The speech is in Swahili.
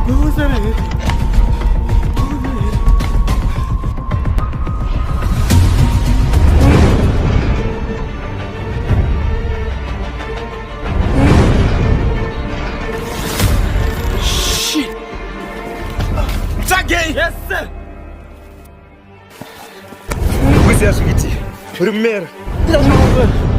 Who's that? Shit! Tagay! Yes, sir! Where's the sweetie? For the mayor.